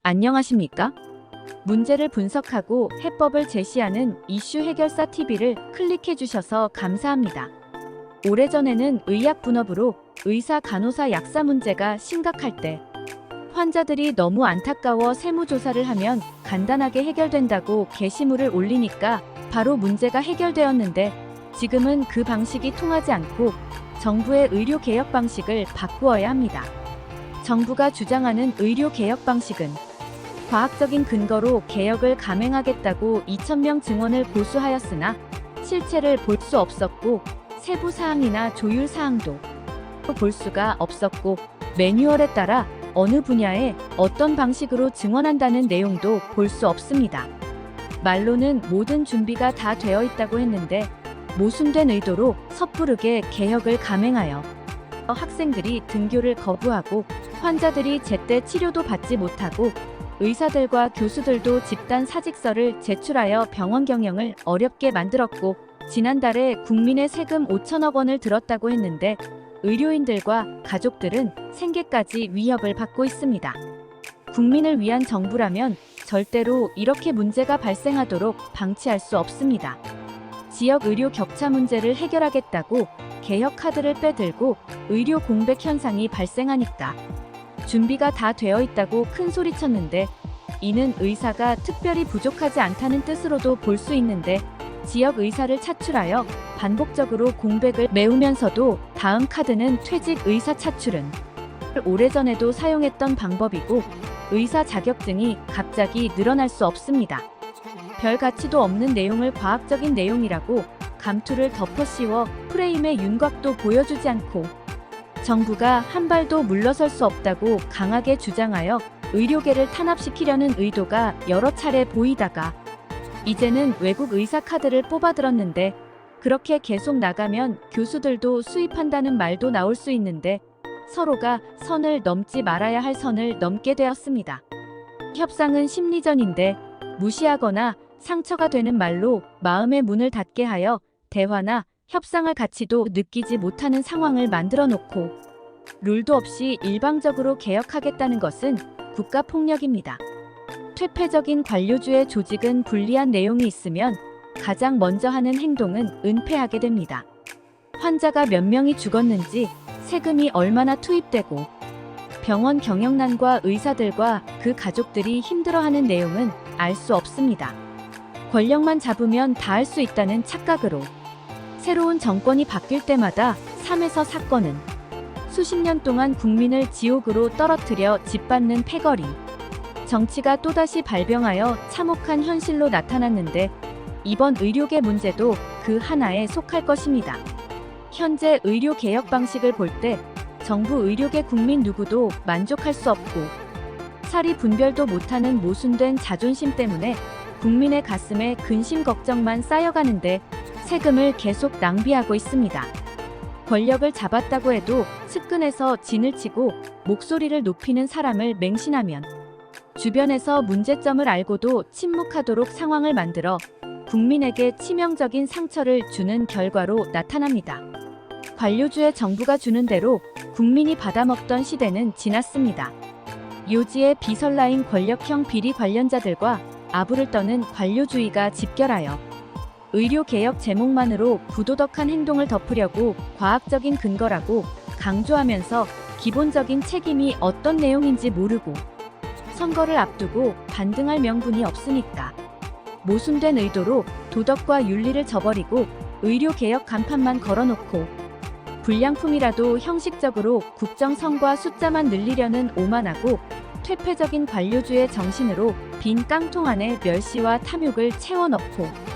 안녕하십니까? 문제를 분석하고 해법을 제시하는 이슈 해결사 TV를 클릭해 주셔서 감사합니다. 오래전에는 의학 분업으로 의사, 간호사, 약사 문제가 심각할 때 환자들이 너무 안타까워 세무조사를 하면 간단하게 해결된다고 게시물을 올리니까 바로 문제가 해결되었는데, 지금은 그 방식이 통하지 않고 정부의 의료 개혁 방식을 바꾸어야 합니다. 정부가 주장하는 의료 개혁 방식은 과학적인 근거로 개혁을 감행하겠다고 2,000명 증언을 고수하였으나 실체를 볼 수 없었고, 세부 사항이나 조율 사항도 볼 수가 없었고, 매뉴얼에 따라 어느 분야에 어떤 방식으로 증언한다는 내용도 볼 수 없습니다. 말로는 모든 준비가 다 되어 있다고 했는데 모순된 의도로 섣부르게 개혁을 감행하여 학생들이 등교를 거부하고 환자들이 제때 치료도 받지 못하고 의사들과 교수들도 집단 사직서를 제출하여 병원 경영을 어렵게 만들었고, 지난달에 국민의 세금 5천억 원을 들었다고 했는데 의료인들과 가족들은 생계까지 위협을 받고 있습니다. 국민을 위한 정부라면 절대로 이렇게 문제가 발생하도록 방치할 수 없습니다. 지역 의료 격차 문제를 해결하겠다고 개혁 카드를 빼들고 의료 공백 현상이 발생하니까 준비가 다 되어 있다고 큰 소리쳤는데, 이는 의사가 특별히 부족하지 않다는 뜻으로도 볼 수 있는데, 지역 의사를 차출하여 반복적으로 공백을 메우면서도 다음 카드는 퇴직 의사 차출은 오래전에도 사용했던 방법이고 의사 자격증이 갑자기 늘어날 수 없습니다. 별 가치도 없는 내용을 과학적인 내용이라고 감투를 덮어 씌워 프레임의 윤곽도 보여주지 않고 정부가 한 발도 물러설 수 없다고 강하게 주장하여 의료계를 탄압시키려는 의도가 여러 차례 보이다가 이제는 외국 의사 카드를 뽑아들었는데, 그렇게 계속 나가면 교수들도 수입한다는 말도 나올 수 있는데 서로가 선을 넘지 말아야 할 선을 넘게 되었습니다. 협상은 심리전인데 무시하거나 상처가 되는 말로 마음의 문을 닫게 하여 대화나 협상할 가치도 느끼지 못하는 상황을 만들어 놓고 룰도 없이 일방적으로 개혁하겠다는 것은 국가폭력입니다. 퇴폐적인 관료주의 조직은 불리한 내용이 있으면 가장 먼저 하는 행동은 은폐하게 됩니다. 환자가 몇 명이 죽었는지, 세금이 얼마나 투입되고 병원 경영난과 의사들과 그 가족들이 힘들어하는 내용은 알 수 없습니다. 권력만 잡으면 다 할 수 있다는 착각으로 새로운 정권이 바뀔 때마다 삶에서 사건은 수십 년 동안 국민을 지옥으로 떨어뜨려 짓밟는 패거리. 정치가 또다시 발병하여 참혹한 현실로 나타났는데 이번 의료계 문제도 그 하나에 속할 것입니다. 현재 의료 개혁 방식을 볼 때 정부 의료계 국민 누구도 만족할 수 없고 사리 분별도 못하는 모순된 자존심 때문에 국민의 가슴에 근심 걱정만 쌓여가는데 세금을 계속 낭비하고 있습니다. 권력을 잡았다고 해도 측근에서 진을 치고 목소리를 높이는 사람을 맹신하면 주변에서 문제점을 알고도 침묵하도록 상황을 만들어 국민에게 치명적인 상처를 주는 결과로 나타납니다. 관료주의 정부가 주는 대로 국민이 받아먹던 시대는 지났습니다. 요지의 비선라인 권력형 비리 관련자들과 아부를 떠는 관료주의가 집결하여 의료개혁 제목만으로 부도덕한 행동을 덮으려고 과학적인 근거라고 강조하면서 기본적인 책임이 어떤 내용인지 모르고 선거를 앞두고 반등할 명분이 없으니까 모순된 의도로 도덕과 윤리를 저버리고 의료개혁 간판만 걸어놓고 불량품이라도 형식적으로 국정선과 숫자만 늘리려는 오만하고 퇴폐적인 관료주의 정신으로 빈 깡통 안에 멸시와 탐욕을 채워넣고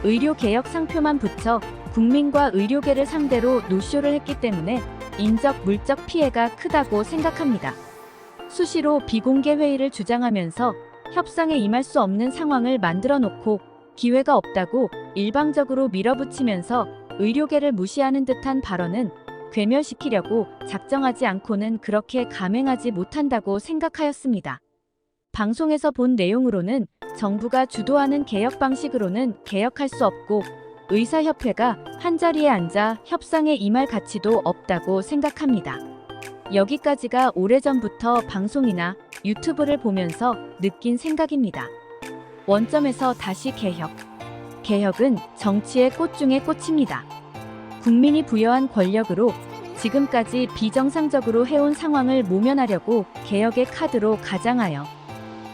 의료개혁 상표만 붙여 국민과 의료계를 상대로 노쇼를 했기 때문에 인적, 물적 피해가 크다고 생각합니다. 수시로 비공개 회의를 주장하면서 협상에 임할 수 없는 상황을 만들어 놓고 기회가 없다고 일방적으로 밀어붙이면서 의료계를 무시하는 듯한 발언은 괴멸시키려고 작정하지 않고는 그렇게 감행하지 못한다고 생각하였습니다. 방송에서 본 내용으로는 정부가 주도하는 개혁 방식으로는 개혁할 수 없고 의사협회가 한자리에 앉아 협상에 임할 가치도 없다고 생각합니다. 여기까지가 오래전부터 방송이나 유튜브를 보면서 느낀 생각입니다. 원점에서 다시 개혁. 개혁은 정치의 꽃 중의 꽃입니다. 국민이 부여한 권력으로 지금까지 비정상적으로 해온 상황을 모면하려고 개혁의 카드로 가장하여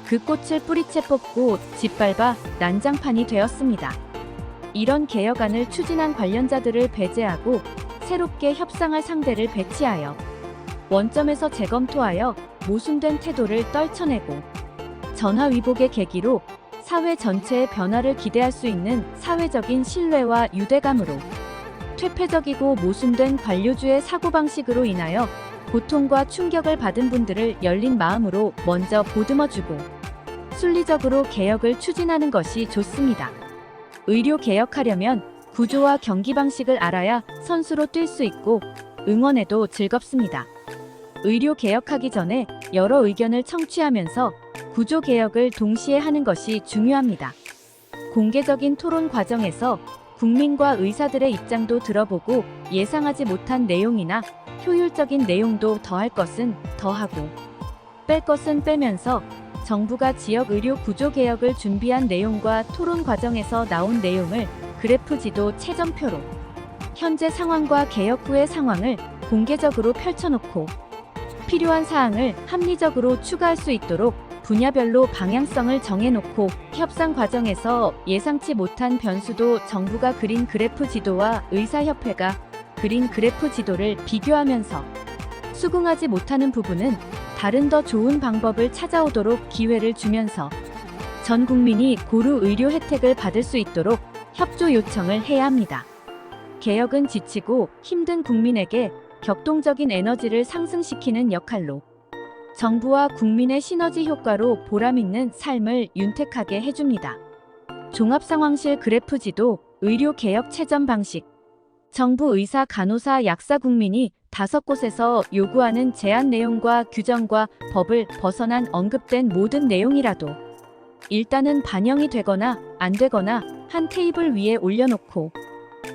그 꽃을 뿌리채 뽑고 짓밟아 난장판이 되었습니다. 이런 개혁안을 추진한 관련자들을 배제하고 새롭게 협상할 상대를 배치하여 원점에서 재검토하여 모순된 태도를 떨쳐내고 전화위복의 계기로 사회 전체의 변화를 기대할 수 있는 사회적인 신뢰와 유대감으로 퇴폐적이고 모순된 관료주의 사고방식으로 인하여 고통과 충격을 받은 분들을 열린 마음으로 먼저 보듬어주고 순리적으로 개혁을 추진하는 것이 좋습니다. 의료 개혁하려면 구조와 경기 방식을 알아야 선수로 뛸 수 있고 응원해도 즐겁습니다. 의료 개혁하기 전에 여러 의견을 청취하면서 구조 개혁을 동시에 하는 것이 중요합니다. 공개적인 토론 과정에서 국민과 의사들의 입장도 들어보고 예상하지 못한 내용이나 효율적인 내용도 더할 것은 더하고 뺄 것은 빼면서 정부가 지역 의료 구조 개혁을 준비한 내용과 토론 과정에서 나온 내용을 그래프 지도 채점표로 현재 상황과 개혁 후의 상황을 공개적으로 펼쳐놓고 필요한 사항을 합리적으로 추가할 수 있도록 분야별로 방향성을 정해놓고 협상 과정에서 예상치 못한 변수도 정부가 그린 그래프 지도와 의사협회가 그린 그래프 지도를 비교하면서 수긍하지 못하는 부분은 다른 더 좋은 방법을 찾아오도록 기회를 주면서 전 국민이 고루 의료 혜택을 받을 수 있도록 협조 요청을 해야 합니다. 개혁은 지치고 힘든 국민에게 격동적인 에너지를 상승시키는 역할로 정부와 국민의 시너지 효과로 보람있는 삶을 윤택하게 해줍니다. 종합상황실 그래프 지도, 의료 개혁 채점 방식. 정부 의사, 간호사, 약사, 국민이 5곳에서 요구하는 제안 내용과 규정과 법을 벗어난 언급된 모든 내용이라도 일단은 반영이 되거나 안 되거나 한 테이블 위에 올려놓고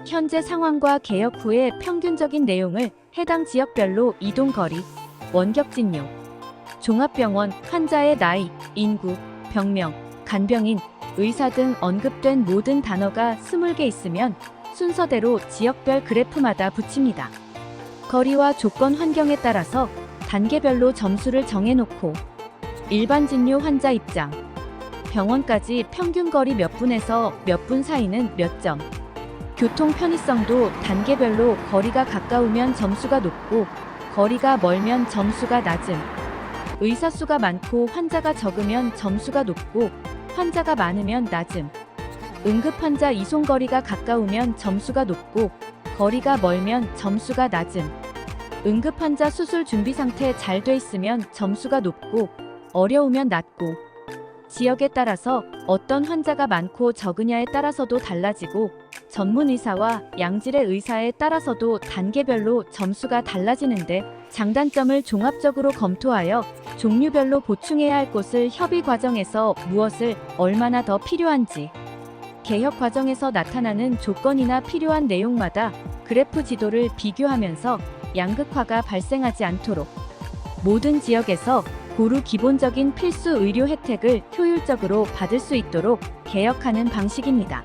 현재 상황과 개혁 후의 평균적인 내용을 해당 지역별로 이동거리, 원격진료, 종합병원, 환자의 나이, 인구, 병명, 간병인, 의사 등 언급된 모든 단어가 20개 있으면 순서대로 지역별 그래프마다 붙입니다. 거리와 조건 환경에 따라서 단계별로 점수를 정해놓고 일반 진료 환자 입장, 병원까지 평균 거리 몇 분에서 몇 분 사이는 몇 점, 교통 편의성도 단계별로 거리가 가까우면 점수가 높고 거리가 멀면 점수가 낮음, 의사 수가 많고 환자가 적으면 점수가 높고 환자가 많으면 낮음, 응급환자 이송거리가 가까우면 점수가 높고 거리가 멀면 점수가 낮음, 응급환자 수술 준비 상태 잘 돼 있으면 점수가 높고 어려우면 낮고 지역에 따라서 어떤 환자가 많고 적으냐에 따라서도 달라지고 전문의사와 양질의 의사에 따라서도 단계별로 점수가 달라지는데 장단점을 종합적으로 검토하여 종류별로 보충해야 할 곳을 협의 과정에서 무엇을 얼마나 더 필요한지 개혁 과정에서 나타나는 조건이나 필요한 내용마다 그래프 지도를 비교하면서 양극화가 발생하지 않도록 모든 지역에서 고루 기본적인 필수 의료 혜택을 효율적으로 받을 수 있도록 개혁하는 방식입니다.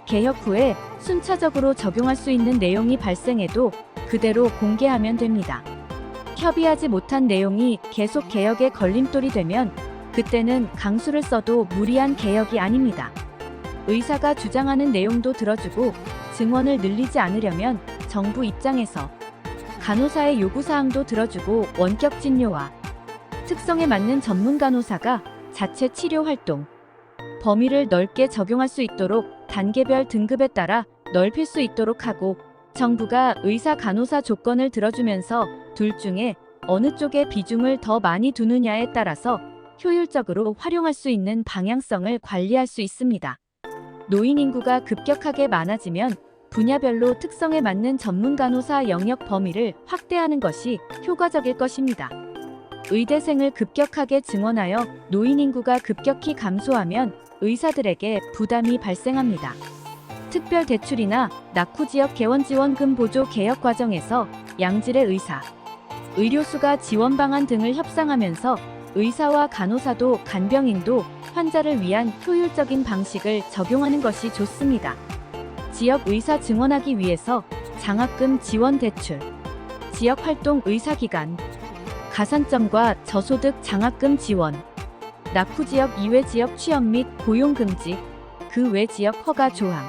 개혁 후에 순차적으로 적용할 수 있는 내용이 발생해도 그대로 공개하면 됩니다. 협의하지 못한 내용이 계속 개혁의 걸림돌이 되면 그때는 강수를 써도 무리한 개혁이 아닙니다. 의사가 주장하는 내용도 들어주고 증원을 늘리지 않으려면 정부 입장에서 간호사의 요구사항도 들어주고 원격 진료와 특성에 맞는 전문 간호사가 자체 치료 활동, 범위를 넓게 적용할 수 있도록 단계별 등급에 따라 넓힐 수 있도록 하고 정부가 의사 간호사 조건을 들어주면서 둘 중에 어느 쪽에 비중을 더 많이 두느냐에 따라서 효율적으로 활용할 수 있는 방향성을 관리할 수 있습니다. 노인 인구가 급격하게 많아지면 분야별로 특성에 맞는 전문 간호사 영역 범위를 확대하는 것이 효과적일 것입니다. 의대생을 급격하게 증원하여 노인 인구가 급격히 감소하면 의사들에게 부담이 발생합니다. 특별 대출이나 낙후 지역 개원 지원금 보조 개혁 과정에서 양질의 의사, 의료수가 지원 방안 등을 협상하면서 의사와 간호사도 간병인도 환자를 위한 효율적인 방식을 적용하는 것이 좋습니다. 지역 의사 증원하기 위해서 장학금 지원 대출, 지역 활동 의사기관, 가산점과 저소득 장학금 지원, 낙후 지역 이외 지역 취업 및 고용 금지, 그 외 지역 허가 조항,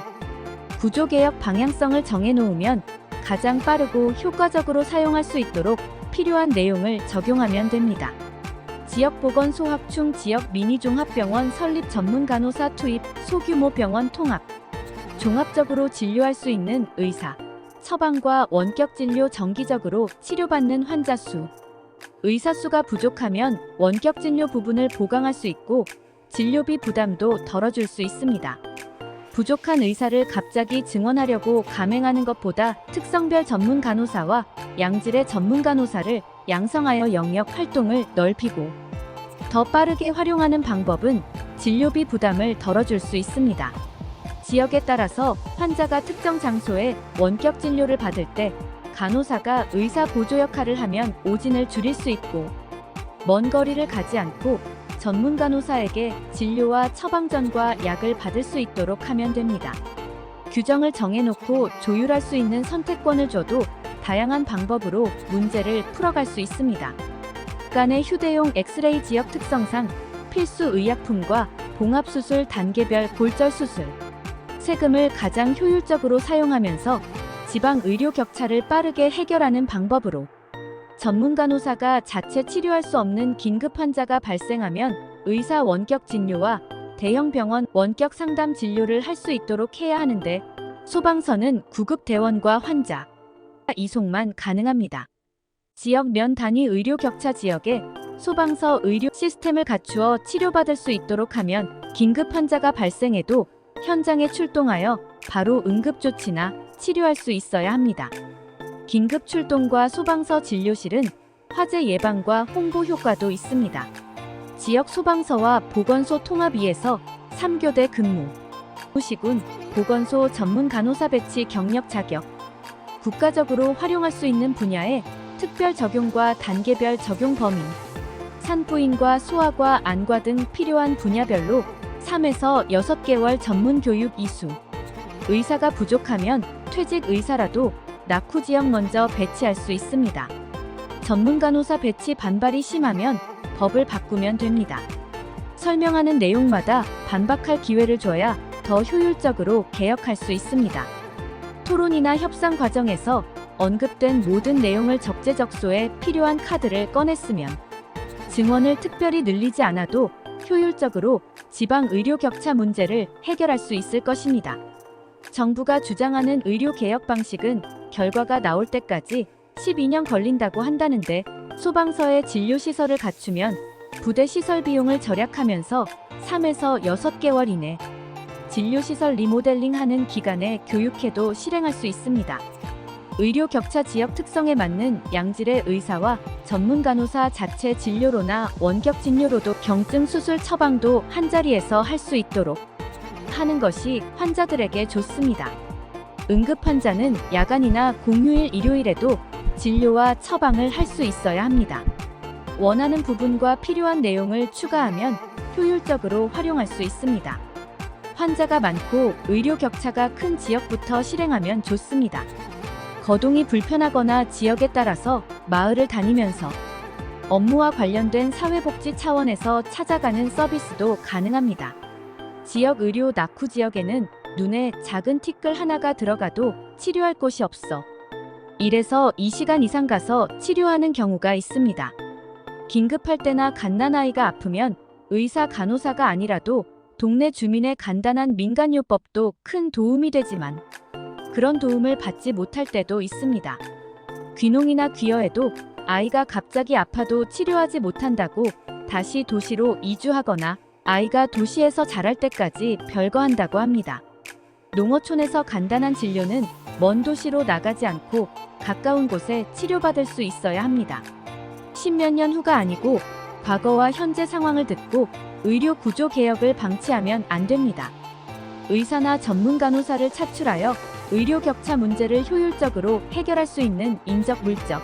구조개혁 방향성을 정해놓으면 가장 빠르고 효과적으로 사용할 수 있도록 필요한 내용을 적용하면 됩니다. 지역보건소 확충 지역 미니종합병원 설립 전문 간호사 투입 소규모 병원 통합 종합적으로 진료할 수 있는 의사 처방과 원격 진료 정기적으로 치료받는 환자 수 의사 수가 부족하면 원격 진료 부분을 보강할 수 있고 진료비 부담도 덜어줄 수 있습니다. 부족한 의사를 갑자기 증원하려고 감행하는 것보다 특성별 전문 간호사와 양질의 전문 간호사를 양성하여 영역 활동을 넓히고 더 빠르게 활용하는 방법은 진료비 부담을 덜어줄 수 있습니다. 지역에 따라서 환자가 특정 장소에 원격 진료를 받을 때 간호사가 의사 보조 역할을 하면 오진을 줄일 수 있고 먼 거리를 가지 않고 전문 간호사에게 진료와 처방전과 약을 받을 수 있도록 하면 됩니다. 규정을 정해놓고 조율할 수 있는 선택권을 줘도 다양한 방법으로 문제를 풀어갈 수 있습니다. 간의 휴대용 엑스레이 지역 특성상 필수 의약품과 봉합수술 단계별 골절수술, 세금을 가장 효율적으로 사용하면서 지방 의료 격차를 빠르게 해결하는 방법으로 전문 간호사가 자체 치료할 수 없는 긴급 환자가 발생하면 의사 원격 진료와 대형 병원 원격 상담 진료를 할 수 있도록 해야 하는데 소방서는 구급 대원과 환자 이송만 가능합니다. 지역 면 단위 의료 격차 지역에 소방서 의료 시스템을 갖추어 치료받을 수 있도록 하면 긴급 환자가 발생해도 현장에 출동하여 바로 응급조치나 치료할 수 있어야 합니다. 긴급 출동과 소방서 진료실은 화재 예방과 홍보 효과도 있습니다. 지역 소방서와 보건소 통합위에서 3교대 근무, 시군, 보건소 전문 간호사 배치 경력 자격, 국가적으로 활용할 수 있는 분야의 특별 적용과 단계별 적용 범위, 산부인과 소아과 안과 등 필요한 분야별로 3에서 6개월 전문 교육 이수, 의사가 부족하면 퇴직 의사라도 낙후 지역 먼저 배치할 수 있습니다. 전문 간호사 배치 반발이 심하면 법을 바꾸면 됩니다. 설명하는 내용마다 반박할 기회를 줘야 더 효율적으로 개혁할 수 있습니다. 토론이나 협상 과정에서 언급된 모든 내용을 적재적소에 필요한 카드를 꺼냈으면 증원을 특별히 늘리지 않아도 효율적으로 지방 의료 격차 문제를 해결할 수 있을 것입니다. 정부가 주장하는 의료 개혁 방식은 결과가 나올 때까지 12년 걸린다고 한다는데 소방서의 진료시설을 갖추면 부대 시설 비용을 절약하면서 3에서 6개월 이내 진료시설 리모델링하는 기간에 교육해도 실행할 수 있습니다. 의료 격차 지역 특성에 맞는 양질의 의사와 전문 간호사 자체 진료로나 원격 진료로도 경증 수술 처방도 한자리에서 할 수 있도록 하는 것이 환자들에게 좋습니다. 응급 환자는 야간이나 공휴일 일요일에도 진료와 처방을 할 수 있어야 합니다. 원하는 부분과 필요한 내용을 추가하면 효율적으로 활용할 수 있습니다. 환자가 많고 의료 격차가 큰 지역부터 실행하면 좋습니다. 거동이 불편하거나 지역에 따라서 마을을 다니면서 업무와 관련된 사회복지 차원에서 찾아가는 서비스도 가능합니다. 지역 의료 낙후 지역에는 눈에 작은 티끌 하나가 들어가도 치료할 곳이 없어 1에서 2시간 이상 가서 치료하는 경우가 있습니다. 긴급할 때나 갓난아이가 아프면 의사 간호사가 아니라도 동네 주민의 간단한 민간요법도 큰 도움이 되지만 그런 도움을 받지 못할 때도 있습니다. 귀농이나 귀여에도 아이가 갑자기 아파도 치료하지 못한다고 다시 도시로 이주하거나 아이가 도시에서 자랄 때까지 별거한다고 합니다. 농어촌에서 간단한 진료는 먼 도시로 나가지 않고 가까운 곳에 치료받을 수 있어야 합니다. 십몇 년 후가 아니고 과거와 현재 상황을 듣고 의료 구조 개혁을 방치하면 안 됩니다. 의사나 전문 간호사를 차출하여 의료 격차 문제를 효율적으로 해결할 수 있는 인적, 물적,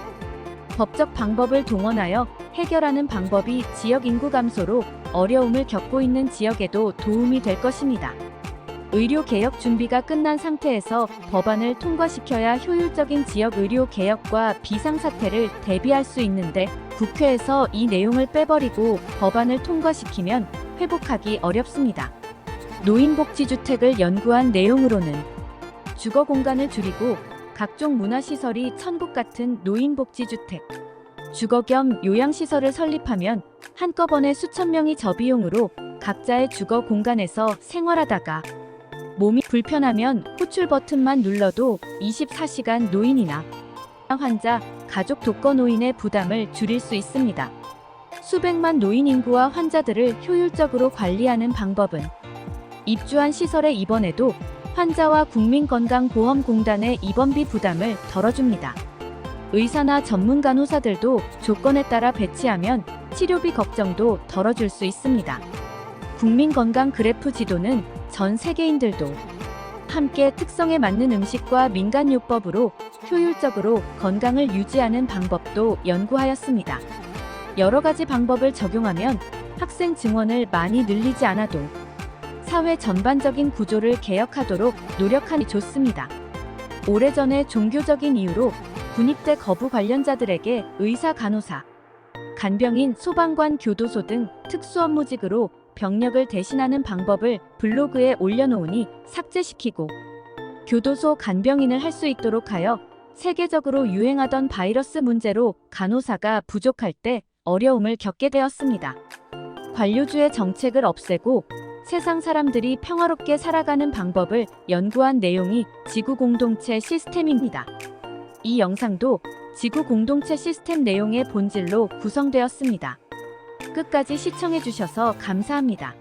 법적 방법을 동원하여 해결하는 방법이 지역 인구 감소로 어려움을 겪고 있는 지역에도 도움이 될 것입니다. 의료 개혁 준비가 끝난 상태에서 법안을 통과시켜야 효율적인 지역 의료 개혁과 비상사태를 대비할 수 있는데 국회에서 이 내용을 빼버리고 법안을 통과시키면 회복하기 어렵습니다. 노인복지주택을 연구한 내용으로는 주거 공간을 줄이고 각종 문화시설이 천국 같은 노인복지주택, 주거 겸 요양시설을 설립하면 한꺼번에 수천 명이 저비용으로 각자의 주거 공간에서 생활하다가 몸이 불편하면 호출 버튼만 눌러도 24시간 노인이나 환자, 가족 독거노인의 부담을 줄일 수 있습니다. 수백만 노인 인구와 환자들을 효율적으로 관리하는 방법은 입주한 시설의 입원에도 환자와 국민건강보험공단의 입원비 부담을 덜어줍니다. 의사나 전문 간호사들도 조건에 따라 배치하면 치료비 걱정도 덜어줄 수 있습니다. 국민건강 그래프 지도는 전 세계인들도 함께 특성에 맞는 음식과 민간요법으로 효율적으로 건강을 유지하는 방법도 연구하였습니다. 여러 가지 방법을 적용하면 학생 증원을 많이 늘리지 않아도 사회 전반적인 구조를 개혁하도록 노력하니 좋습니다. 오래전에 종교적인 이유로 군입대 거부 관련자들에게 의사, 간호사, 간병인, 소방관, 교도소 등 특수업무직으로 병력을 대신하는 방법을 블로그에 올려놓으니 삭제시키고 교도소 간병인을 할 수 있도록 하여 세계적으로 유행하던 바이러스 문제로 간호사가 부족할 때 어려움을 겪게 되었습니다. 관료주의 정책을 없애고 세상 사람들이 평화롭게 살아가는 방법을 연구한 내용이 지구 공동체 시스템입니다. 이 영상도 지구 공동체 시스템 내용의 본질로 구성되었습니다. 끝까지 시청해주셔서 감사합니다.